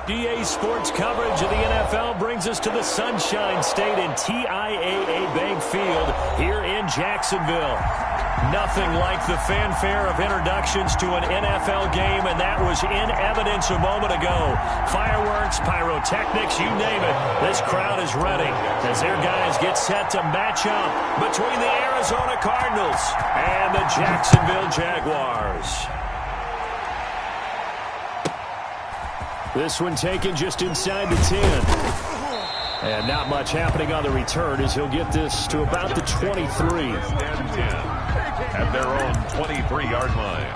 EA Sports coverage of the NFL brings us to the Sunshine State and TIAA Bank Field here in Jacksonville. Nothing like the fanfare of introductions to an NFL game, and that was in evidence a moment ago. Fireworks, pyrotechnics, you name it. This crowd is ready as their guys get set to match up between the Arizona Cardinals and the Jacksonville Jaguars. This one taken just inside the 10. And not much happening on the return as he'll get this to about the 23. At their own 23-yard line.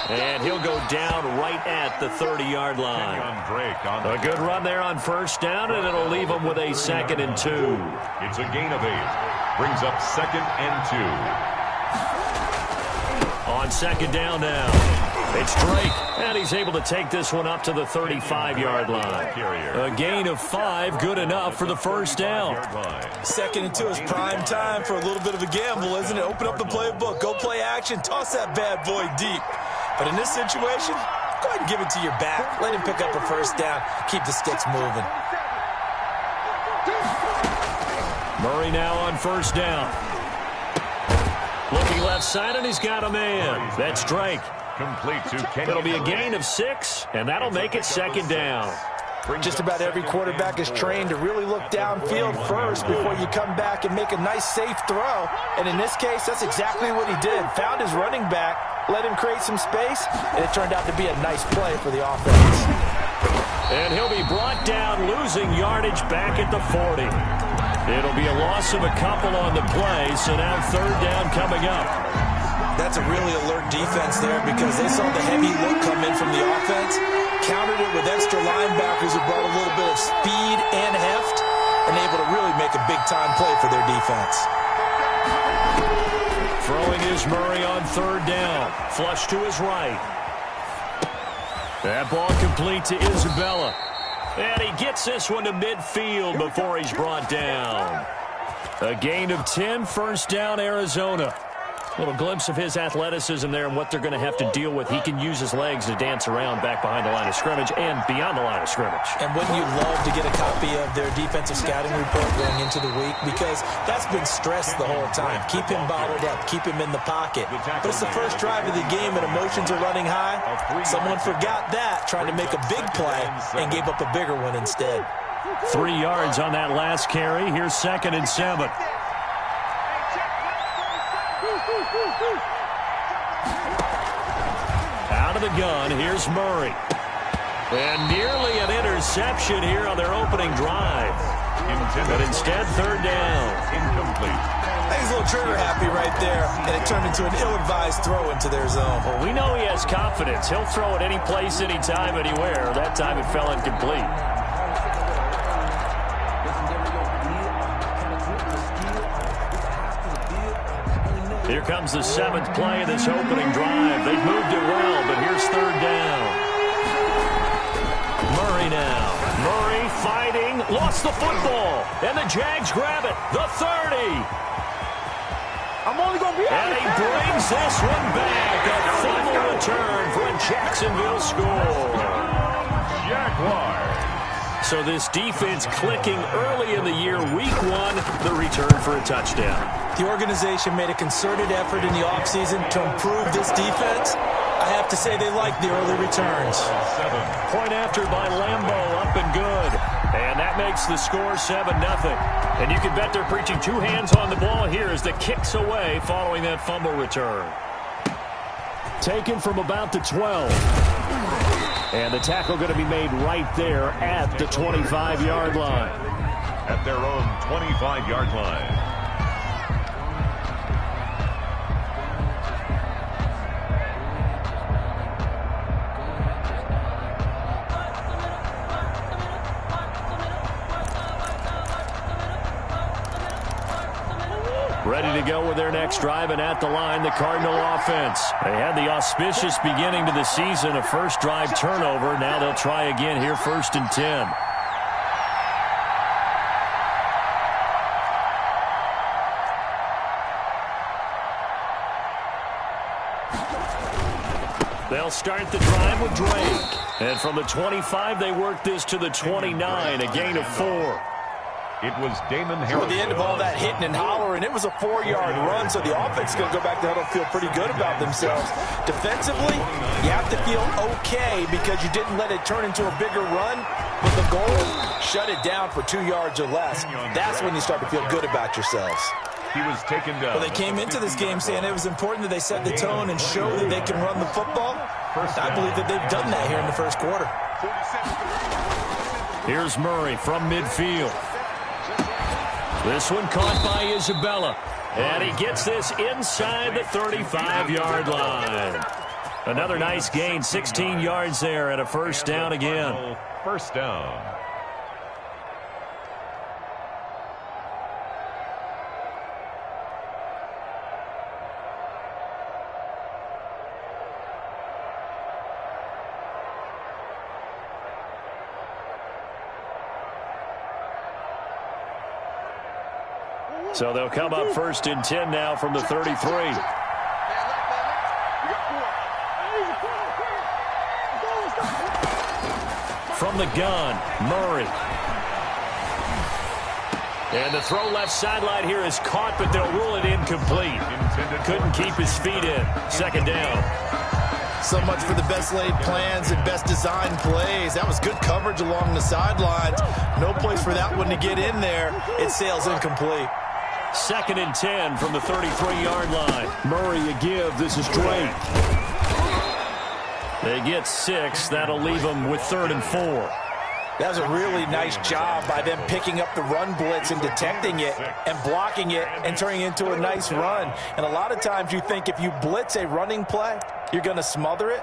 And he'll go down right at the 30-yard line. A good run there on first down, and it'll leave him with a 2nd and 2. It's a gain of 8. Brings up 2nd and 2. On 2nd down now, it's Drake, and he's able to take this one up to the 35-yard line. A gain of 5, good enough for the first down. 2nd and 2 is prime time for a little bit of a gamble, isn't it? Open up the playbook, go play action, toss that bad boy deep. But in this situation, go ahead and give it to your back. Let him pick up a first down. Keep the sticks moving. Murray now on first down. Looking left side, and he's got a man. That's Drake. Complete to Kenny. It'll be a gain of 6, and that'll make it 2nd down. Just about every quarterback is trained to really look downfield first before you come back and make a nice, safe throw. And in this case, that's exactly what he did. Found his running back, let him create some space, and it turned out to be a nice play for the offense. And he'll be brought down, losing yardage back at the 40. It'll be a loss of a couple on the play, so now 3rd down coming up. That's a really alert defense there because they saw the heavy look come in from the offense, countered it with extra linebackers who brought a little bit of speed and heft, and able to really make a big-time play for their defense. Throwing is Murray on 3rd down. Flush to his right. That ball complete to Isabella. And he gets this one to midfield before he's brought down. A gain of 10, first down, Arizona. A little glimpse of his athleticism there and what they're going to have to deal with. He can use his legs to dance around back behind the line of scrimmage and beyond the line of scrimmage. And wouldn't you love to get a copy of their defensive scouting report going into the week? Because that's been stressed the whole time. Keep him bottled up. Keep him in the pocket. But it's the first drive of the game and emotions are running high. Someone forgot that, trying to make a big play and gave up a bigger one instead. 3 yards on that last carry. Here's 2nd and 7. Out of the gun, here's Murray. And nearly an interception here on their opening drive. But instead, 3rd down. Incomplete. I think he's a little trigger happy right there, and it turned into an ill-advised throw into their zone. Well, we know he has confidence. He'll throw it any place, anytime, anywhere. That time it fell incomplete. Here comes the 7th play of this opening drive. They've moved it well, but here's 3rd down. Murray now. Murray fighting. Lost the football. And the Jags grab it. The 30. I'm only going to be And he brings this one back. A fumble return for a Jacksonville score. Jaguars. So this defense clicking early in the year, week 1, the return for a touchdown. The organization made a concerted effort in the offseason to improve this defense. I have to say they like the early returns. Point after by Lambeau, up and good. And that makes the score 7-0. And you can bet they're preaching 2 hands on the ball here as the kick's away following that fumble return. Taken from about the 12. And the tackle going to be made right there at the 25-yard line. At their own 25-yard line. ready to go with their next drive, and at the line, the Cardinal offense. They had the auspicious beginning to the season, a first drive turnover. Now they'll try again here, 1st and 10. They'll start the drive with Drake. And from the 25, they work this to the 29, a gain of 4. It was Damon Harris. At the end of all that hitting and hollering, it was a 4-yard run, so the offense is going to go back to huddle, feel pretty good about themselves. Defensively, you have to feel okay because you didn't let it turn into a bigger run. But the goal, shut it down for 2 yards or less. That's when you start to feel good about yourselves. He was taken down. Well, they came into this game saying it was important that they set the tone and show that they can run the football. I believe that they've done that here in the first quarter. Here's Murray from midfield. This one caught by Isabella. And he gets this inside the 35-yard line. Another nice gain, 16 yards there, and a first down again. First down. So they'll come up 1st and 10 now from the 33. From the gun, Murray. And the throw left sideline here is caught, but they'll rule it incomplete. Couldn't keep his feet in. 2nd down. So much for the best laid plans and best designed plays. That was good coverage along the sidelines. No place for that one to get in there. It sails incomplete. 2nd and 10 from the 33-yard line. Murray a give. This is Drake. They get 6. That'll leave them with 3rd and 4. That was a really nice job by them picking up the run blitz and detecting it and blocking it and turning it into a nice run. And a lot of times you think if you blitz a running play, you're going to smother it.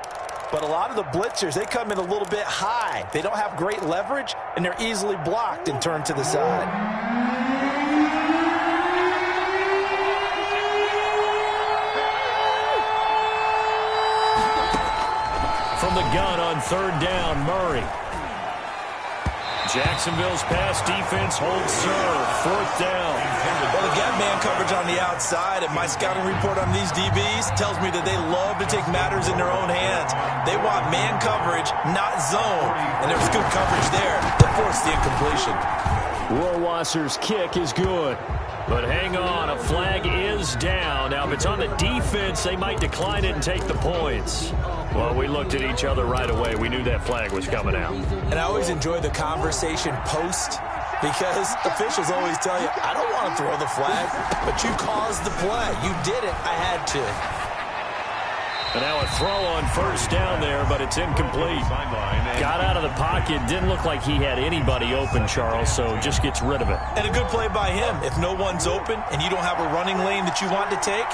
But a lot of the blitzers, they come in a little bit high. They don't have great leverage, and they're easily blocked and turned to the side. From the gun on 3rd down, Murray. Jacksonville's pass defense holds serve. 4th down. Well, they got man coverage on the outside, and my scouting report on these DBs tells me that they love to take matters in their own hands. They want man coverage, not zone, and there's good coverage there that forced the incompletion. Rohrwasser's kick is good. But hang on, a flag is down. Now, if it's on the defense, they might decline it and take the points. Well, we looked at each other right away. We knew that flag was coming out. And I always enjoy the conversation post because officials always tell you, I don't want to throw the flag, but you caused the play. You did it. I had to. And now a throw on 1st down there, but it's incomplete. Got out of the pocket. Didn't look like he had anybody open, Charles, so just gets rid of it. And a good play by him. If no one's open and you don't have a running lane that you want to take,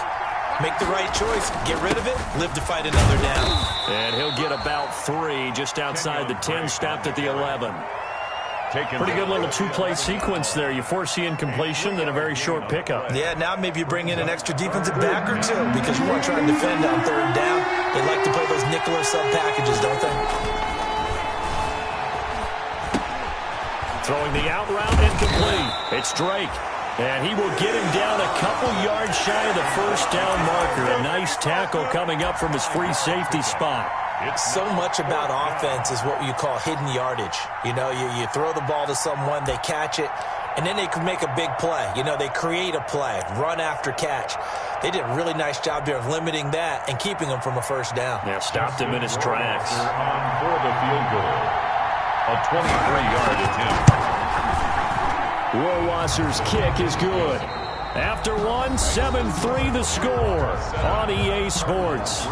make the right choice. Get rid of it. Live to fight another down. And he'll get about 3 just outside the 10, stopped at the 11. Pretty good little 2-play sequence there. You force the incompletion, then a very short pickup. Yeah, now maybe you bring in an extra defensive back or 2 because you want to try and defend on 3rd down. They like to play those nickel or sub packages, don't they? Throwing the out route incomplete. It's Drake. And he will get him down a couple yards shy of the 1st down marker. A nice tackle coming up from his free safety spot. So much about offense is what you call hidden yardage. You know, you throw the ball to someone, they catch it, and then they can make a big play. You know, they create a play, run after catch. They did a really nice job there of limiting that and keeping him from a 1st down. Yeah, stopped him in his tracks. For the field goal, a 23-yard attempt. Rohrwasser's kick is good. After one, 7-3 the score on EA Sports.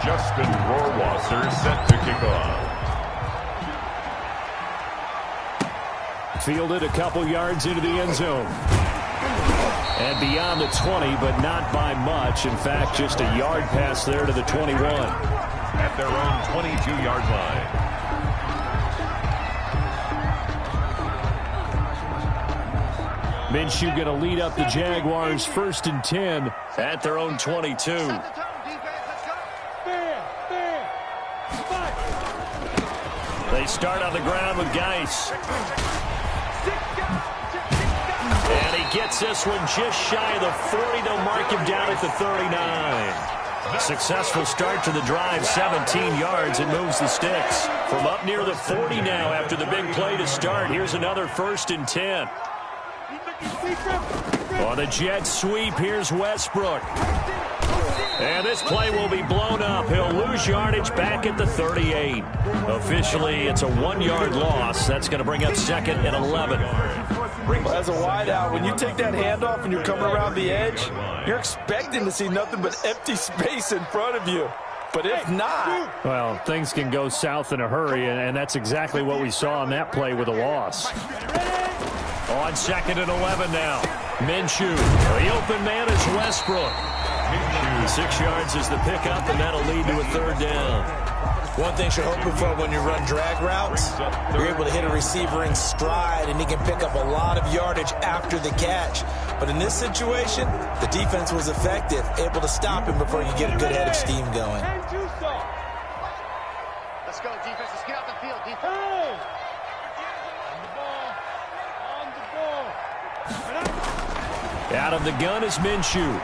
Justin Rohrwasser set to kick off. Fielded a couple yards into the end zone. And beyond the 20, but not by much. In fact, just a yard pass there to the 21. At their own 22-yard line. Minshew going to lead up the Jaguars 1st and 10 at their own 22. They start on the ground with Geis. And he gets this one just shy of the 40. They'll mark him down at the 39. Successful start to the drive, 17 yards, and moves the sticks. From up near the 40 now after the big play to start. Here's another 1st and 10. On the jet sweep, here's Westbrook. And this play will be blown up. He'll lose yardage back at the 38. Officially, it's a 1-yard loss. That's going to bring up 2nd and 11. Well, as a wideout, when you take that handoff and you're coming around the edge, you're expecting to see nothing but empty space in front of you. But if not... Well, things can go south in a hurry, and that's exactly what we saw on that play with a loss. On 2nd and 11 now. Minshew. The open man is Westbrook. 6 yards is the pickup, and that'll lead to a 3rd down. One thing you're hoping for when you run drag routes, you're able to hit a receiver in stride, and he can pick up a lot of yardage after the catch. But in this situation, the defense was effective, able to stop him before you get a good head of steam going. Let's go, defense. Let's get out the field, defense. Out of the gun is Minshew.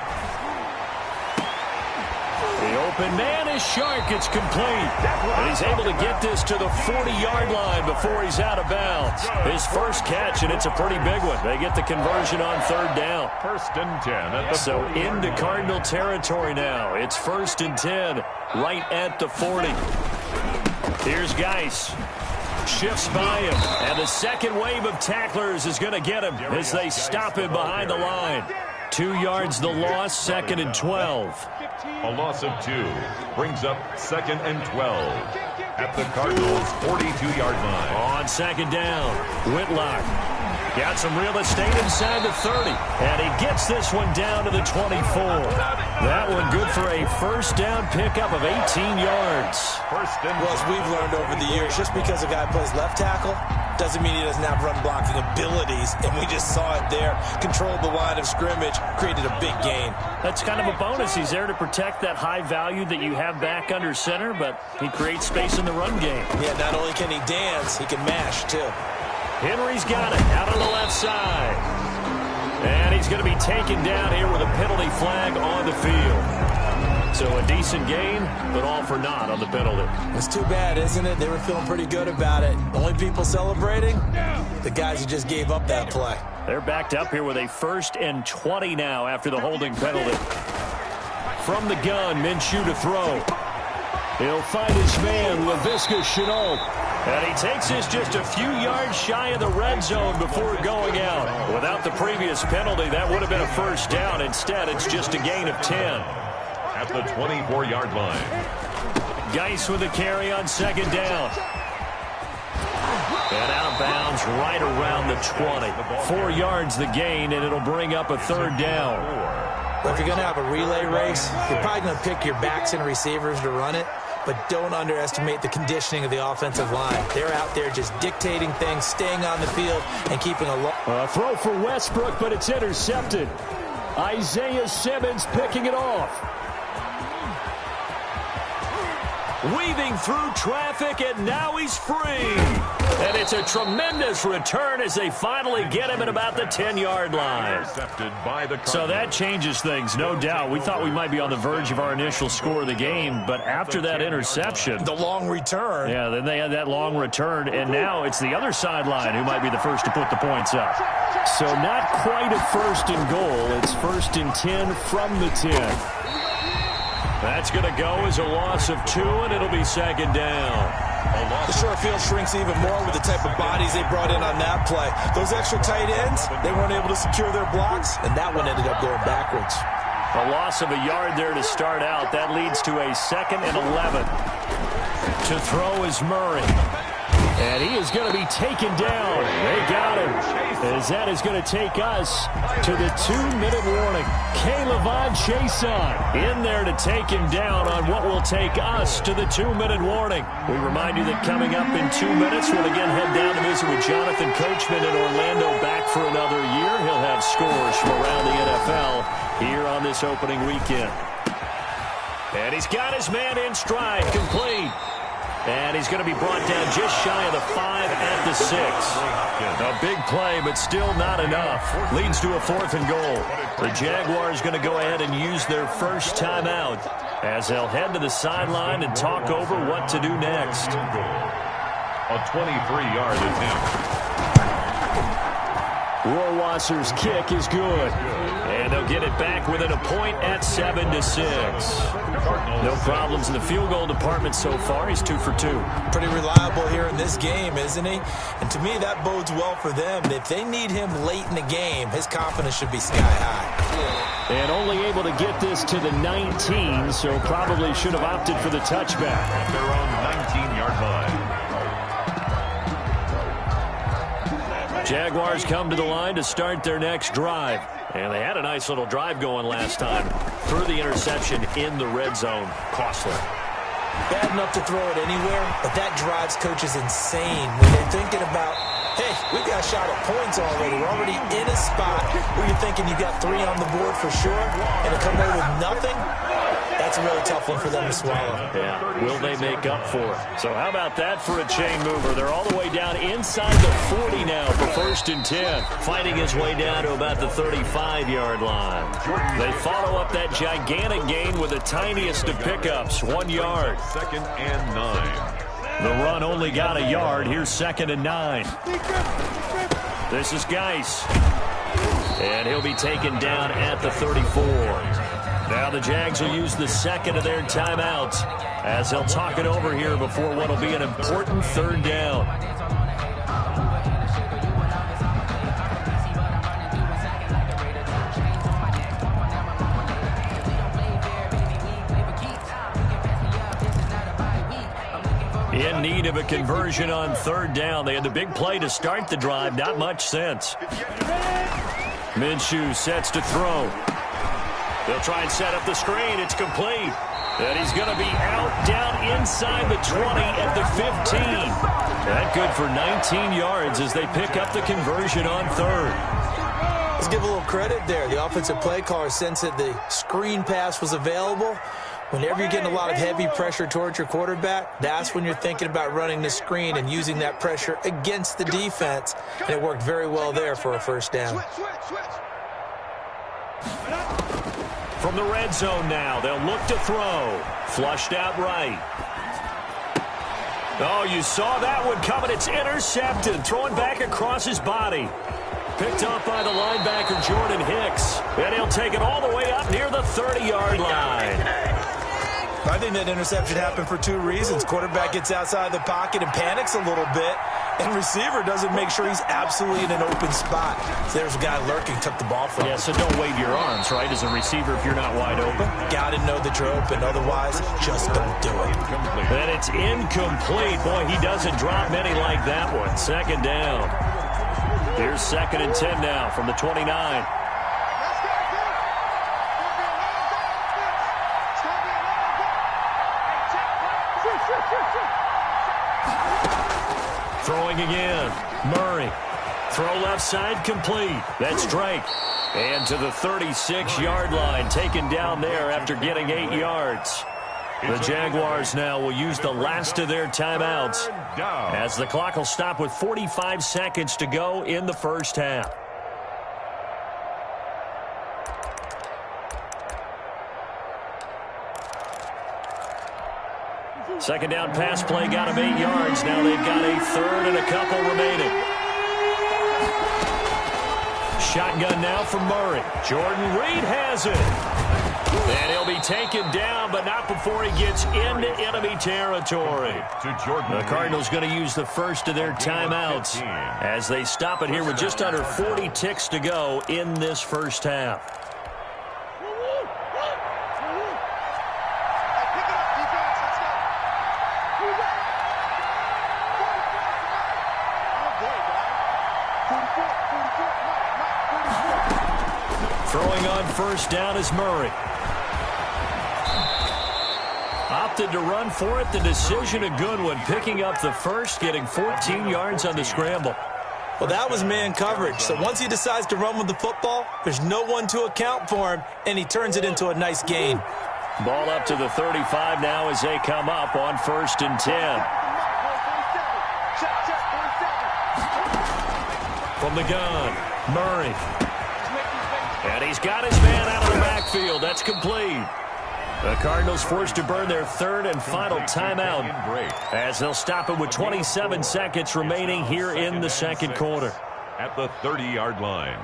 The open man is Shark. It's complete. And he's able to get this to the 40-yard line before he's out of bounds. His first catch, and it's a pretty big one. They get the conversion on 3rd down. 1st and 10 at the 40. So into Cardinal territory now. It's 1st and 10 right at the 40. Here's Geis. Shifts by him. And the second wave of tacklers is going to get him as they stop him behind the line. 2 yards the loss, 2nd and 12. A loss of 2 brings up 2nd and 12 at the Cardinals' 42-yard line. On 2nd down, Whitlock got some real estate inside the 30, and he gets this one down to the 24. That one good for a 1st down pickup of 18 yards. Well, as we've learned over the years, just because a guy plays left tackle doesn't mean he doesn't have run blocking abilities, and we just saw it there. Controlled the line of scrimmage, created a big gain. That's kind of a bonus. He's there to protect that high value that you have back under center, but he creates space in the run game. Yeah, not only can he dance, he can mash, too. Henry's got it out on the left side. And he's going to be taken down here with a penalty flag on the field. So a decent gain, but all for naught on the penalty. It's too bad, isn't it? They were feeling pretty good about it. The only people celebrating, the guys who just gave up that play. They're backed up here with a 1st and 20 now after the holding penalty. From the gun, Minshew to throw. He'll find his man, Laviska Shenault. And he takes this just a few yards shy of the red zone before going out. Without the previous penalty, that would have been a 1st down. Instead, it's just a gain of 10. At the 24-yard line. Geis with a carry on 2nd down. And out of bounds right around the 20. 4 yards the gain, and it'll bring up a 3rd down. Well, if you're going to have a relay race, you're probably going to pick your backs and receivers to run it. But don't underestimate the conditioning of the offensive line. They're out there just dictating things, staying on the field, and keeping a throw for Westbrook, but it's intercepted. Isaiah Simmons picking it off. Weaving through traffic, and now he's free. And it's a tremendous return as they finally get him at about the 10-yard line. So that changes things, no doubt. We thought we might be on the verge of our initial score of the game, but after that interception... The long return. Yeah, then they had that long return, and now it's the other sideline who might be the first to put the points up. So not quite a 1st and goal. It's 1st and 10 from the 10. That's going to go as a loss of 2, and it'll be 2nd down. The short field shrinks even more with the type of bodies they brought in on that play. Those extra tight ends, they weren't able to secure their blocks, and that one ended up going backwards. A loss of a yard there to start out. That leads to a 2nd and 11. To throw is Murray. And he is going to be taken down. They got him. As that is going to take us to the 2-minute warning. K'Lavon Chaisson in there to take him down on what will take us to the 2-minute warning. We remind you that coming up in 2 minutes, we'll again head down to visit with Jonathan Coachman in Orlando, back for another year. He'll have scores from around the NFL here on this opening weekend. And he's got his man in stride, complete. And he's going to be brought down just shy of the 5 at the 6. A big play, but still not enough. Leads to a 4th and goal. The Jaguars going to go ahead and use their first timeout as they'll head to the sideline and talk over what to do next. A 23-yard attempt. Rohrwasser's kick is good. And they'll get it back within a point at 7-6. No problems in the field goal department so far. He's 2 for 2. Pretty reliable here in this game, isn't he? And to me, that bodes well for them. If they need him late in the game, his confidence should be sky high. And only able to get this to the 19, so probably should have opted for the touchback. At their own 19-yard line. Jaguars come to the line to start their next drive. And they had a nice little drive going last time. Threw the interception in the red zone. Costly. Bad enough to throw it anywhere, but that drives coaches insane when they're thinking about, hey, we got a shot at points already. We're already in a spot where you're thinking you got 3 on the board for sure, and to come away with nothing, that's a really tough one for them to swallow. Yeah, will they make up for it? So how about that for a chain mover? They're all the way down inside the 40 now for 1st and 10. Fighting his way down to about the 35-yard line. They follow up that gigantic gain with the tiniest of pickups, 1 yard. 2nd and 9. The run only got a yard. Here's 2nd and 9. This is Geis. And he'll be taken down at the 34. Now the Jags will use the second of their timeouts as they'll talk it over here before what will be an important 3rd down. In need of a conversion on 3rd down. They had the big play to start the drive. Not much sense. Minshew sets to throw. They'll try and set up the screen. It's complete. And he's going to be out down inside the 20 at the 15. That good for 19 yards as they pick up the conversion on 3rd. Let's give a little credit there. The offensive play caller sensed that the screen pass was available. Whenever you're getting a lot of heavy pressure towards your quarterback, that's when you're thinking about running the screen and using that pressure against the defense. And it worked very well there for a 1st down. From the red zone now, they'll look to throw. Flushed out right. Oh, you saw that one coming. It's intercepted. Throwing back across his body. Picked up by the linebacker, Jordan Hicks. And he'll take it all the way up near the 30-yard line. I think that interception happened for 2 reasons. Quarterback gets outside the pocket and panics a little bit, and receiver doesn't make sure he's absolutely in an open spot. So there's a guy lurking, took the ball from him. Yeah, so don't wave your arms, right, as a receiver if you're not wide open. Got to know that you're open. Otherwise, just don't do it. And it's incomplete. Boy, he doesn't drop many like that one. 2nd down. Here's 2nd and 10 now from the 29. Throwing again. Murray. Throw left side complete. That's Drake. And to the 36-yard line, taken down there after getting 8 yards. The Jaguars now will use the last of their timeouts as the clock will stop with 45 seconds to go in the 1st half. Second down pass play got him 8 yards. Now they've got a 3rd and a couple remaining. Shotgun now from Murray. Jordan Reed has it. And he'll be taken down, but not before he gets into enemy territory. The Cardinals going to use the first of their timeouts as they stop it here with just under 40 ticks to go in this 1st half. Throwing on first down is Murray. Opted to run for it. The decision a good one. Picking up the first, getting 14 yards on the scramble. Well, that was man coverage. So once he decides to run with the football, there's no one to account for him, and he turns it into a nice gain. Ball up to the 35 now as they come up on first and 10. From the gun, Murray. And he's got his man out of the backfield. That's complete. The Cardinals forced to burn their third and final timeout as they'll stop it with 27 seconds remaining here in the second quarter. At the 30-yard line.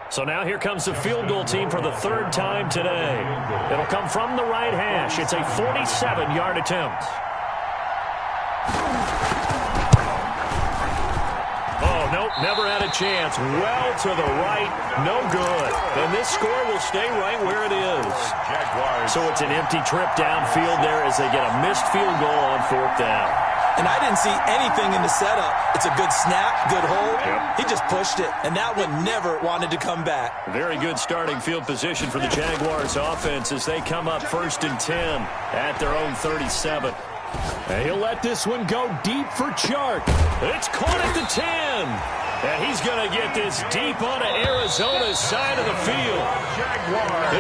So now here comes the field goal team for the third time today. It'll come from the right hash. It's a 47-yard attempt. Oh, nope, never had a chance. Well to the right, no good. And this score will stay right where it is. So it's an empty trip downfield there as they get a missed field goal on fourth down. And I didn't see anything in the setup. It's a good snap, good hold. Yep. He just pushed it, and that one never wanted to come back. Very good starting field position for the Jaguars offense as they come up first and 10 at their own 37. And he'll let this one go deep for Chark. It's caught at the 10. And he's going to get this deep onto Arizona's side of the field.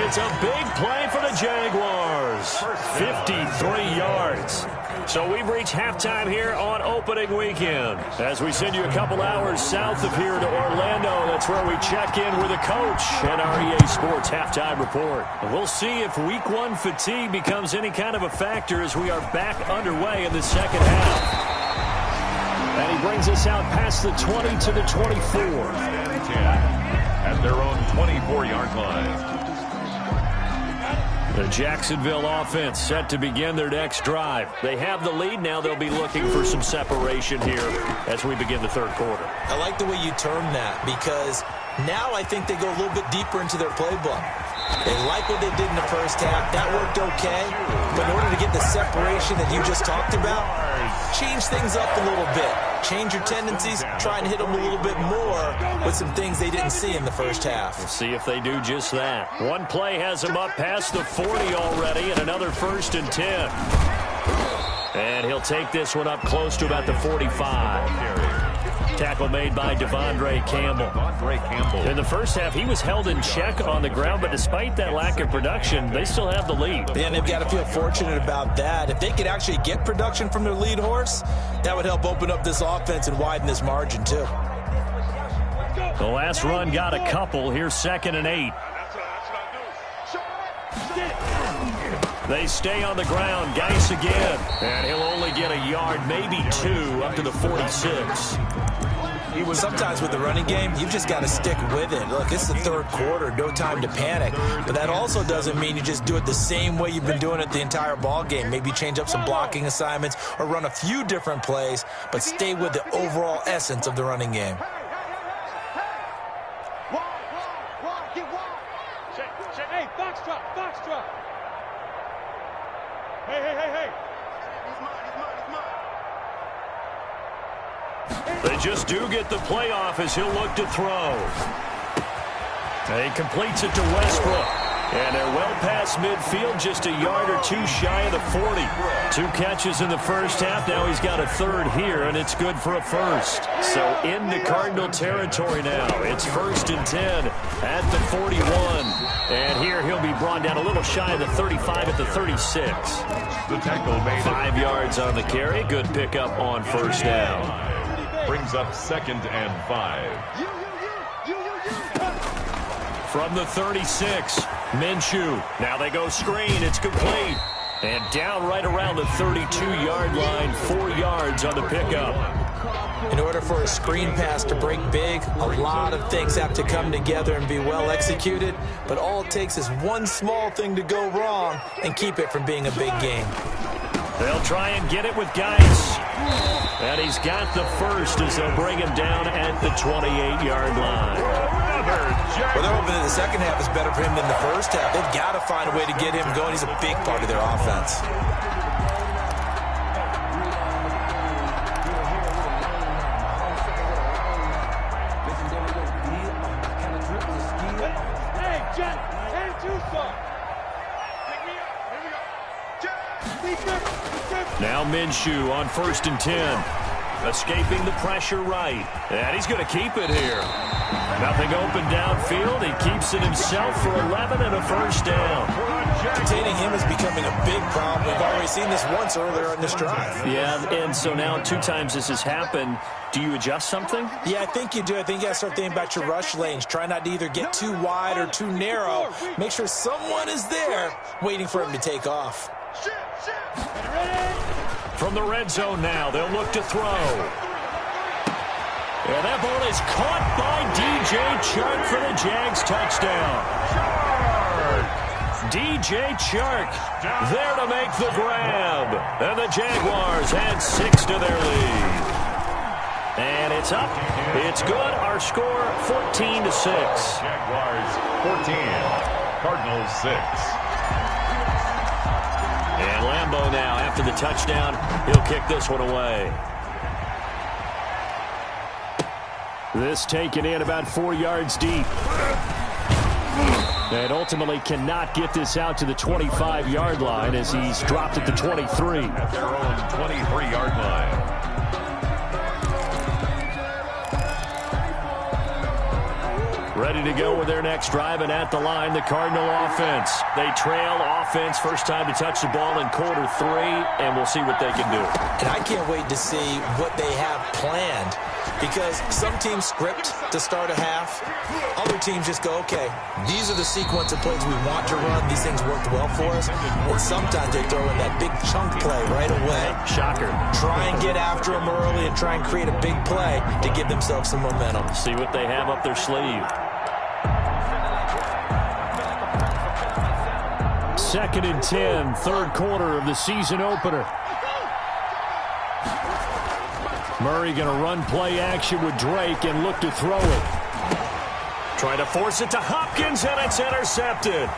It's a big play for the Jaguars. 53 yards. So we've reached halftime here on opening weekend. As we send you a couple hours south of here to Orlando, that's where we check in with a coach and our EA Sports halftime report. And we'll see if week one fatigue becomes any kind of a factor as we are back underway in the second half. And he brings us out past the 20 to the 24. At their own 24-yard line. The Jacksonville offense set to begin their next drive. They have the lead. Now they'll be looking for some separation here as we begin the third quarter. I like the way you term that because now I think they go a little bit deeper into their playbook. They like what they did in the first half. That worked okay. But in order to get the separation that you just talked about, change things up a little bit. Change your tendencies, try and hit them a little bit more with some things they didn't see in the first half. We'll see if they do just that. One play has them up past the 40 already and another first and 10. And he'll take this one up close to about the 45. Tackle made by Devondre Campbell. In the first half, he was held in check on the ground, but despite that lack of production, they still have the lead. Yeah, and they've got to feel fortunate about that. If they could actually get production from their lead horse, that would help open up this offense and widen this margin, too. The last run got a couple. Here's 2nd and 8. They stay on the ground. Geis again. And he'll only get a yard, maybe 2, up to the 46. Sometimes with the running game, you've just got to stick with it. Look, it's the third quarter, no time to panic. But that also doesn't mean you just do it the same way you've been doing it the entire ball game. Maybe change up some blocking assignments or run a few different plays, but stay with the overall essence of the running game. Hey, box drop. Hey. They just do get the playoff as he'll look to throw. He completes it to Westbrook. And they're well past midfield, just a yard or 2 shy of the 40. 2 catches in the first half. Now he's got a third here, and it's good for a first. So into Cardinal territory now. It's 1st and 10 at the 41. And here he'll be brought down a little shy of the 35 at the 36. The tackle made 5 yards on the carry. Good pickup on first down. Brings up 2nd and 5. From the 36, Minshew. Now they go screen. It's complete. And down right around the 32-yard line, 4 yards on the pickup. In order for a screen pass to break big, a lot of things have to come together and be well executed. But all it takes is one small thing to go wrong and keep it from being a big game. They'll try and get it with Geis. And he's got the first as they'll bring him down at the 28-yard line. Well, they're hoping that the second half is better for him than the first half. They've got to find a way to get him going. He's a big part of their offense. Hey, Jet, and Tucson. Now Minshew on 1st and 10. Escaping the pressure right. And he's going to keep it here. Nothing open downfield. He keeps it himself for 11 and a first down. Containing him is becoming a big problem. We've already seen this once earlier in this drive. Yeah, and so now 2 times this has happened. Do you adjust something? Yeah, I think you do. I think you got to start thinking about your rush lanes. Try not to either get too wide or too narrow. Make sure someone is there waiting for him to take off. From the red zone now, they'll look to throw. And that ball is caught by DJ Chark for the Jags touchdown. DJ Chark there to make the grab. And the Jaguars add 6 to their lead. And it's up. It's good. Our score 14-6. Jaguars 14, Cardinals 6. And Lambeau now, after the touchdown, he'll kick this one away. This taken in about 4 yards deep. And ultimately cannot get this out to the 25-yard line as he's dropped at the 23. At their own 23-yard line. Ready to go with their next drive, and at the line, the Cardinal offense. They trail offense, first time to touch the ball in quarter 3, and we'll see what they can do. And I can't wait to see what they have planned, because some teams script to start a half. Other teams just go, okay, these are the sequence of plays we want to run. These things worked well for us. And sometimes they throw in that big chunk play right away. Shocker. Try and get after them early and try and create a big play to give themselves some momentum. See what they have up their sleeve. 2nd and 10, third quarter of the season opener. Murray going to run play action with Drake and look to throw it. Trying to force it to Hopkins, and it's intercepted.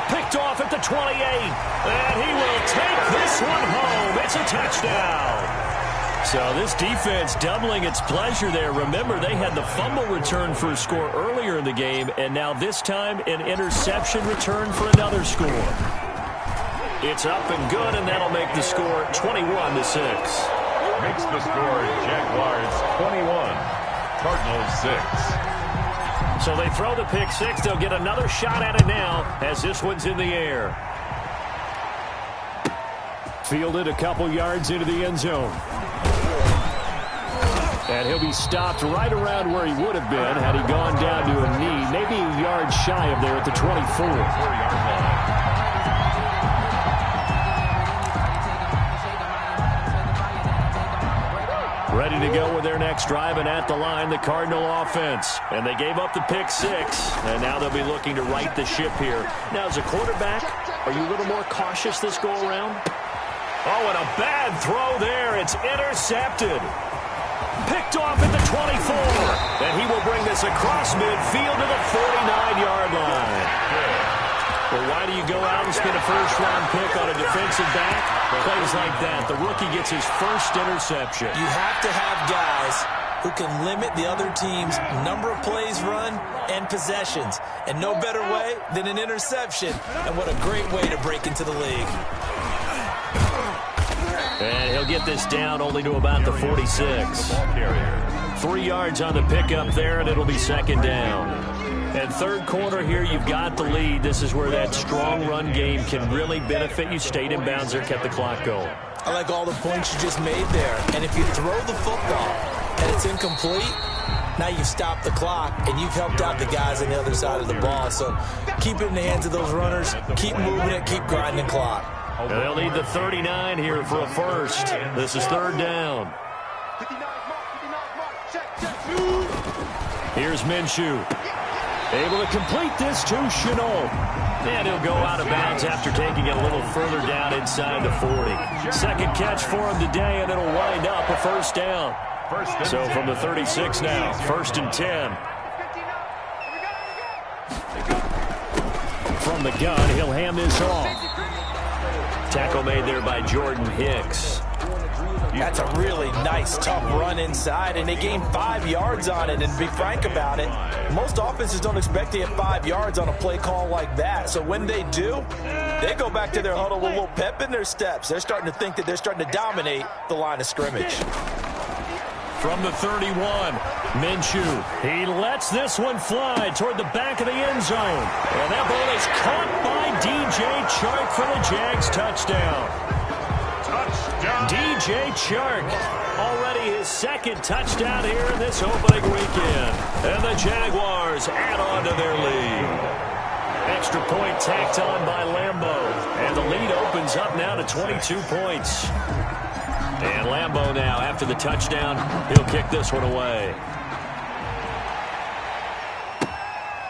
Picked off at the 28, and he will take this one home. It's a touchdown. So this defense doubling its pleasure there. Remember, they had the fumble return for a score earlier in the game, and now this time an interception return for another score. It's up and good, and that'll make the score 21-6. Makes the score Jaguars 21, Cardinals 6. So they throw the pick 6. They'll get another shot at it now as this one's in the air. Fielded a couple yards into the end zone. And he'll be stopped right around where he would have been had he gone down to a knee, maybe a yard shy of there at the 24. 4-yard line. Ready to go with their next drive, and at the line, the Cardinal offense. And they gave up the pick 6, and now they'll be looking to right the ship here. Now, as a quarterback, are you a little more cautious this go-around? Oh, and a bad throw there. It's intercepted. Picked off at the 24. And he will bring this across midfield to the 49-yard line. Well, why do you go out and spend a first-round pick on a defensive back? Plays like that. The rookie gets his first interception. You have to have guys who can limit the other team's number of plays run and possessions. And no better way than an interception. And what a great way to break into the league. And he'll get this down only to about the 46. 3 yards on the pickup there, and it'll be second down. And third quarter here, you've got the lead. This is where that strong run game can really benefit you. Stayed in bounds there, kept the clock going. I like all the points you just made there. And if you throw the football and it's incomplete, now you've stopped the clock and you've helped out the guys on the other side of the ball. So keep it in the hands of those runners. Keep moving it. Keep grinding clock. And they'll need the 39 here for a first. This is third down. Here's Minshew. Able to complete this to Chenault. And he'll go out of bounds after taking it a little further down inside the 40. Second catch for him today, and it'll wind up a first down. So from the 36 now, 1st and 10. from the gun. He'll hand this off. Tackle made there by Jordan Hicks. That's a really nice, tough run inside, and they gained 5 yards on it. And to be frank about it, most offenses don't expect to get 5 yards on a play call like that. So when they do, they go back to their huddle with a little pep in their steps. They're starting to think that they're starting to dominate the line of scrimmage. From the 31, Minshew. He lets this one fly toward the back of the end zone. And that ball is caught by DJ Chark for the Jags touchdown. DJ Chark, already his second touchdown here in this opening weekend. And the Jaguars add on to their lead. Extra point tacked on by Lambeau. And the lead opens up now to 22 points. And Lambeau now, after the touchdown, he'll kick this one away.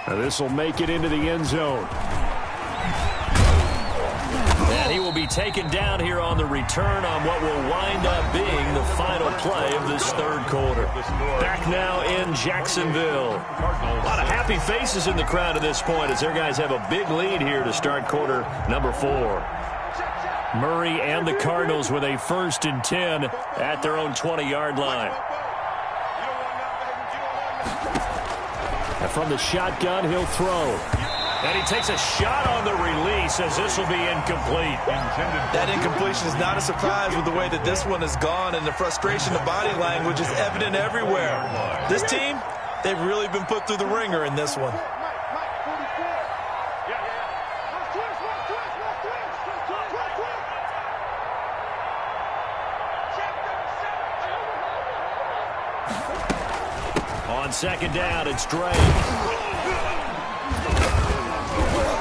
This will make it into the end zone. And he will be taken down here on the return on what will wind up being the final play of this third quarter. Back now in Jacksonville. A lot of happy faces in the crowd at this point as their guys have a big lead here to start quarter number 4. Murray and the Cardinals with a 1st and 10 at their own 20-yard line. And from the shotgun, he'll throw. And he takes a shot on the release as this will be incomplete. That incompletion is not a surprise with the way that this one has gone, and the frustration, the body language is evident everywhere. This team, they've really been put through the ringer in this one. On second down, it's Drake.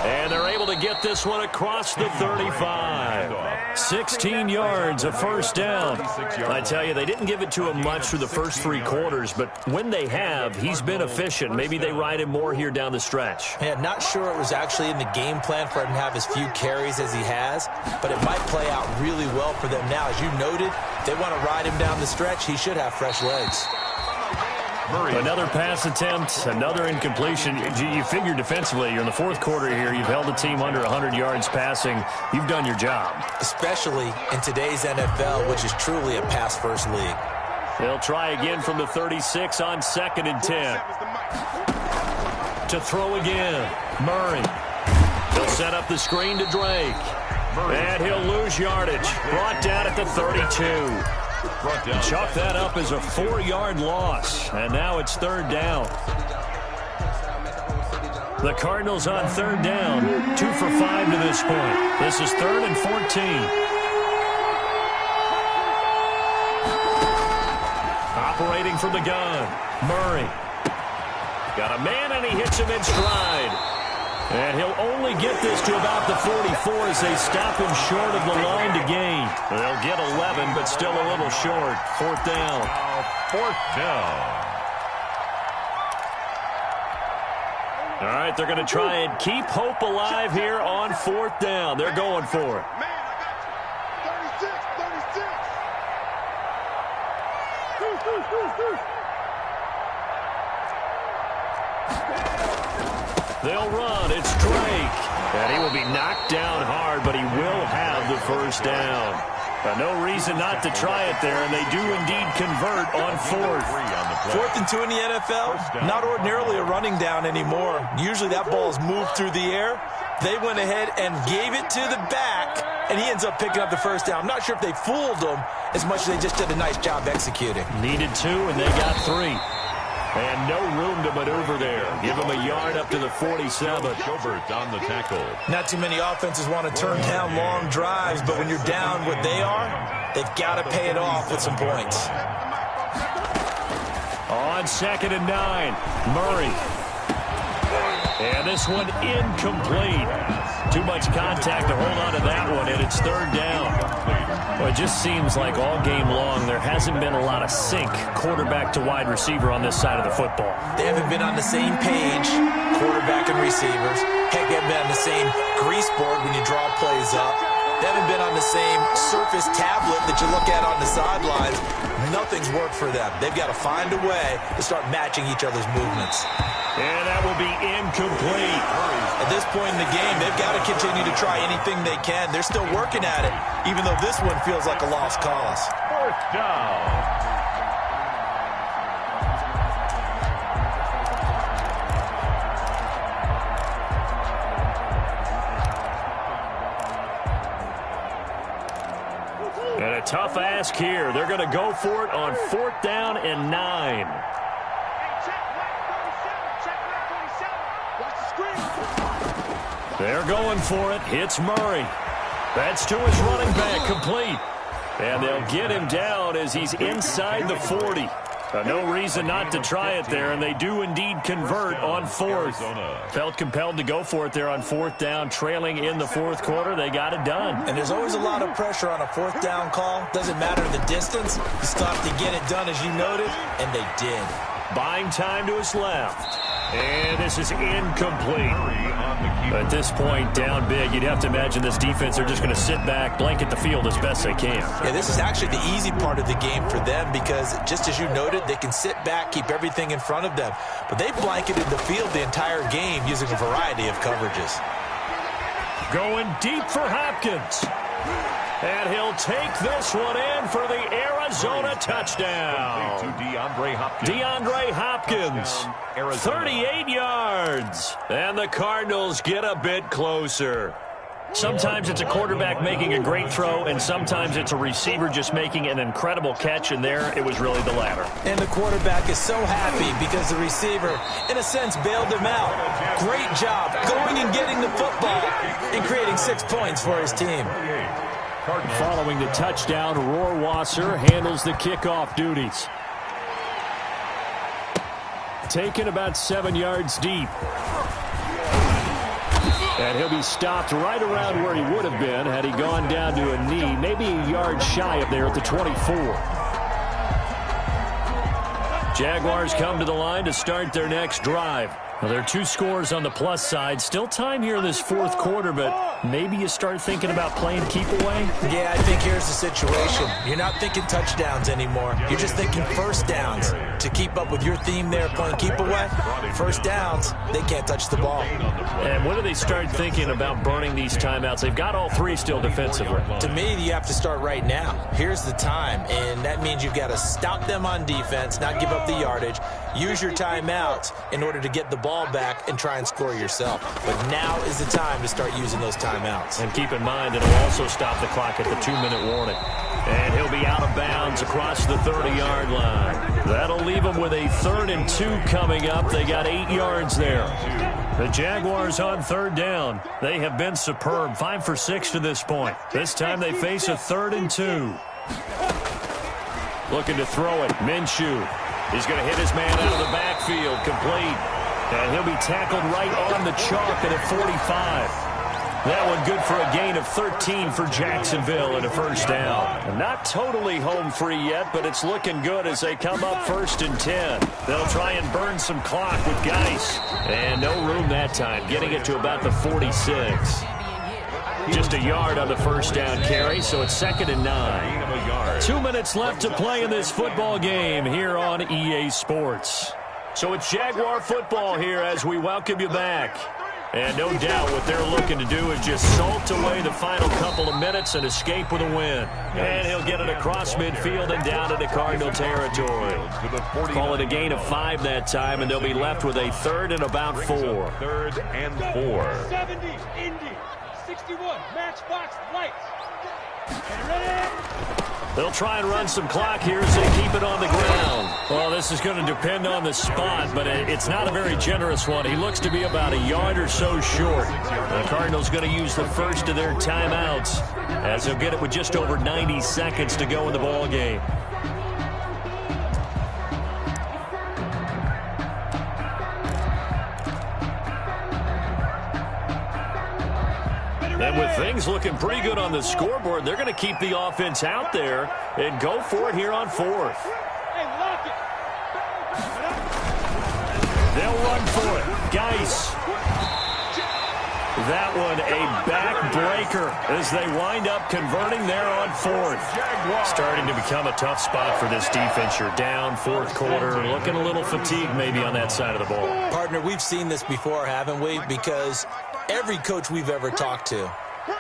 And they're able to get this one across the 35. 16 yards, a first down. I tell you, they didn't give it to him much through the first 3 quarters, but when they have, he's been efficient. Maybe they ride him more here down the stretch. Yeah, not sure it was actually in the game plan for him to have as few carries as he has, but it might play out really well for them now. As you noted, they want to ride him down the stretch. He should have fresh legs. Another pass attempt, another incompletion. You figure defensively, you're in the 4th quarter here. You've held the team under 100 yards passing. You've done your job. Especially in today's NFL, which is truly a pass-first league. They'll try again from the 36 on 2nd and 10. To throw again, Murray. He'll set up the screen to Drake. And he'll lose yardage. Brought down at the 32. Chalk that up as a 4-yard loss, and now it's 3rd down. The Cardinals on 3rd down, 2 for 5 to this point. This is 3rd and 14. Operating from the gun, Murray. Got a man, and he hits him in stride. And he'll only get this to about the 44 as they stop him short of the line to gain. They'll get 11, but still a little short. 4th down. 4th down. All right, they're going to try and keep hope alive here on 4th down. They're going for it. They'll run. It's Drake. And he will be knocked down hard, but he will have the 1st down. No reason not to try it there, and they do indeed convert on 4th. 4th and 2 in the NFL, not ordinarily a running down anymore. Usually that ball is moved through the air. They went ahead and gave it to the back, and he ends up picking up the 1st down. I'm not sure if they fooled him as much as they just did a nice job executing. Needed 2, and they got 3. And no room to maneuver there. Give him a yard up to the 47. Gilbert on the tackle. Not too many offenses want to turn down long drives, but when you're down what they are, they've got to pay it off with some points. On 2nd and 9, Murray. And this one incomplete. Too much contact to hold on to that one, and it's 3rd down. Well, it just seems like all game long there hasn't been a lot of sync quarterback to wide receiver on this side of the football. They haven't been on the same page, quarterback and receivers. Heck, they haven't been on the same grease board when you draw plays up. They haven't been on the same surface tablet that you look at on the sidelines. Nothing's worked for them. They've got to find a way to start matching each other's movements. And that will be incomplete. At this point in the game, they've got to continue to try anything they can. They're still working at it, even though this one feels like a lost cause. 4th down. And a tough ask here. They're going to go for it on 4th down and 9. They're going for it. It's Murray. That's to his running back, complete. And they'll get him down as he's inside the 40. No reason not to try it there, and they do indeed convert on 4th. Felt compelled to go for it there on 4th down, trailing in the 4th quarter. They got it done. And there's always a lot of pressure on a 4th down call. Doesn't matter the distance. You still have to get it done, as you noted, and they did. Buying time to his left. And this is incomplete. At this point, down big, you'd have to imagine this defense, they're just going to sit back, blanket the field as best they can. Yeah, this is actually the easy part of the game for them because, just as you noted, they can sit back, keep everything in front of them. But they blanketed the field the entire game using a variety of coverages. Going deep for Hopkins. And he'll take this one in for the Arizona touchdown. To DeAndre Hopkins. DeAndre Hopkins, 38 yards. And the Cardinals get a bit closer. Sometimes it's a quarterback making a great throw, and sometimes it's a receiver just making an incredible catch, and there it was really the latter. And the quarterback is so happy because the receiver, in a sense, bailed him out. Great job going and getting the football and creating 6 points for his team. Following the touchdown, Rohrwasser handles the kickoff duties. Taken about 7 yards deep. And he'll be stopped right around where he would have been had he gone down to a knee, maybe a yard shy of there at the 24. Jaguars come to the line to start their next drive. Well, there are 2 scores on the plus side. Still time here in this 4th quarter, but maybe you start thinking about playing keep away? Yeah, I think here's the situation. You're not thinking touchdowns anymore. You're just thinking first downs. To keep up with your theme there, playing keep away, first downs, they can't touch the ball. And when do they start thinking about burning these timeouts? They've got all 3 still defensively. To me, you have to start right now. Here's the time, and that means you've got to stop them on defense, not give up the yardage, use your timeouts in order to get the ball back and try and score yourself. But now is the time to start using those timeouts. And keep in mind that it'll also stop the clock at the 2-minute warning. And he'll be out of bounds across the 30-yard line. That'll leave them with a 3rd and 2 coming up. They got 8 yards there. The Jaguars on 3rd down. They have been superb. 5 for 6 to this point. This time they face a 3rd and 2. Looking to throw it. Minshew. He's going to hit his man out of the backfield. Complete. And he'll be tackled right on the chalk at 45. That one good for a gain of 13 for Jacksonville and a first down. Not totally home free yet, but it's looking good as they come up 1st and 10. They'll try and burn some clock with Geis. And no room that time, getting it to about the 46. Just a yard on the first down carry, so it's 2nd and 9. 2 minutes left to play in this football game here on EA Sports. So it's Jaguar football here as we welcome you back. And no doubt what they're looking to do is just salt away the final couple of minutes and escape with a win. And he'll get it across midfield and down into Cardinal territory. Call it a gain of 5 that time, and they'll be left with a 3rd and about 4. 3rd and 4. 70, Indy, 61, matchbox, lights. Ready? They'll try and run some clock here as they keep it on the ground. Well, this is going to depend on the spot, but it's not a very generous one. He looks to be about a yard or so short. The Cardinals going to use the first of their timeouts as they'll get it with just over 90 seconds to go in the ball game. And with things looking pretty good on the scoreboard, they're going to keep the offense out there and go for it here on 4th. Hey, lock it. They'll run for it. Geis. That one a backbreaker as they wind up converting there on 4th. Starting to become a tough spot for this defense. You're down 4th quarter, looking a little fatigued maybe on that side of the ball. Partner, we've seen this before, haven't we? Because every coach we've ever talked to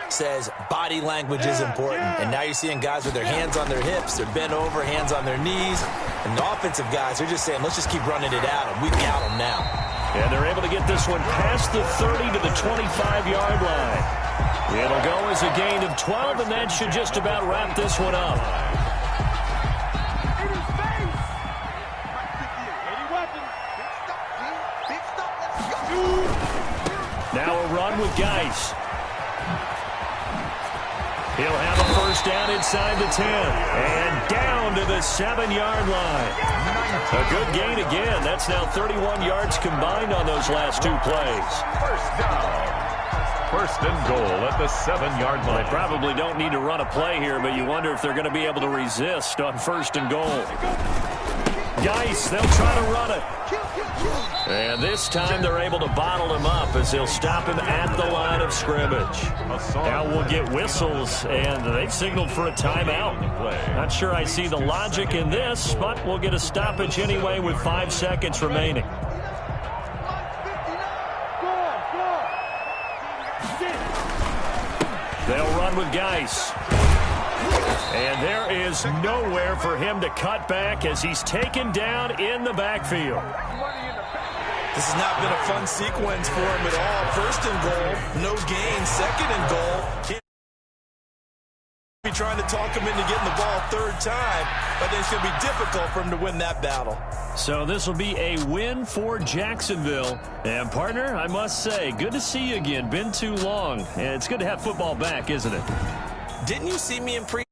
says body language is important. And now you're seeing guys with their hands on their hips, they're bent over, hands on their knees. And the offensive guys are just saying, let's just keep running it at them. We got them now. And they're able to get this one past the 30 to the 25-yard line. It'll go as a gain of 12, and that should just about wrap this one up. Now a run with Geis. He'll have a first down inside the 10 and down to the 7-yard line. A good gain again. That's now 31 yards combined on those last 2 plays. First down. First and goal at the 7-yard line. They probably don't need to run a play here, but you wonder if they're going to be able to resist on first and goal. Geis, they'll try to run it. And this time they're able to bottle him up as they'll stop him at the line of scrimmage. Now we'll get whistles, and they've signaled for a timeout. Not sure I see the logic in this, but we'll get a stoppage anyway with 5 seconds remaining. They'll run with Geis. And there is nowhere for him to cut back as he's taken down in the backfield. This has not been a fun sequence for him at all. First and goal, no gain. Second and goal, can't be trying to talk him into getting the ball 3rd time, but it's going to be difficult for him to win that battle. So this will be a win for Jacksonville. And, partner, I must say, good to see you again. Been too long. And it's good to have football back, isn't it? Didn't you see me in pre